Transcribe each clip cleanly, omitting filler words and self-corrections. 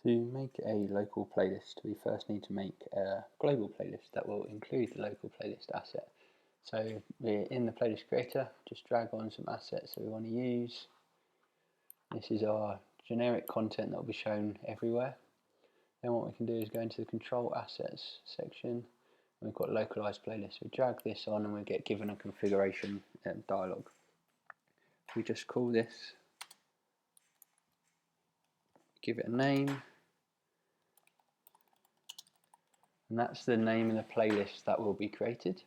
To make a local playlist, we first need to make a global playlist that will include the local playlist asset. So we're in the playlist creator, just drag on some assets that we want to use. This is our generic content that will be shown everywhere. Then what we can do is go into the control assets section, and we've got localized playlists. We drag this on and we get given a configuration dialog. We just call this, give it a name, and that's the name of the playlist that will be created.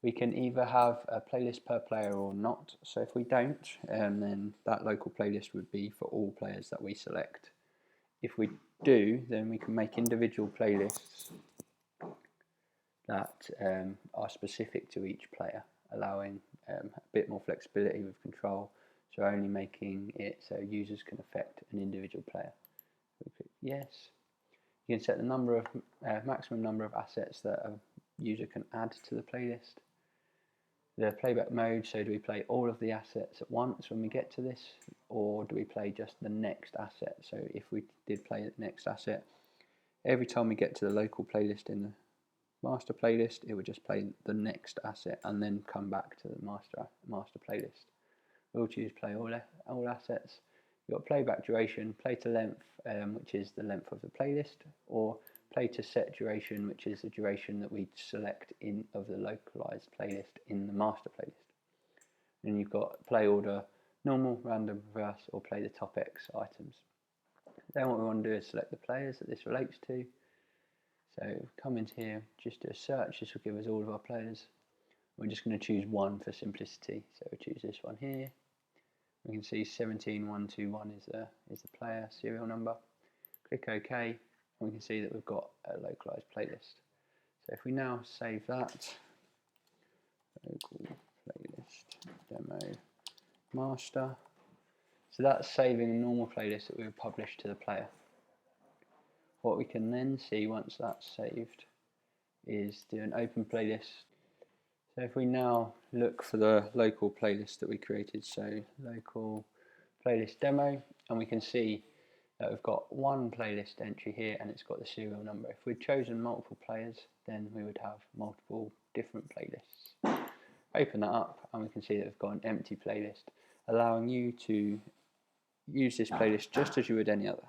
We can either have a playlist per player or not. So if we don't, then that local playlist would be for all players that we select. If we do, then we can make individual playlists that are specific to each player, allowing a bit more flexibility with control, so only making it so users can affect an individual player. We click yes. You can set the number of maximum number of assets that a user can add to the playlist. The playback mode, so do we play all of the assets at once when we get to this, or do we play just the next asset? So if we did play the next asset, every time we get to the local playlist in the master playlist, it would just play the next asset and then come back to the master playlist. We'll choose play all assets. You've got playback duration, play to length, which is the length of the playlist, or play to set duration, which is the duration that we select of the localized playlist in the master playlist. And you've got play order, normal, random, reverse, or play the top X items. Then what we want to do is select the players that this relates to. So come into here, just do a search. This will give us all of our players. We're just going to choose one for simplicity. So we choose this one here. We can see 17121 is the player serial number. Click OK, and we can see that we've got a localized playlist. So if we now save that, local playlist demo master. So that's saving a normal playlist that we would publish to the player. What we can then see once that's saved is do an open playlist. So if we now look for the local playlist that we created, so local playlist demo, and we can see that we've got one playlist entry here and it's got the serial number. If we'd chosen multiple players, then we would have multiple different playlists. Open that up and we can see that we've got an empty playlist, allowing you to use this playlist just as you would any other.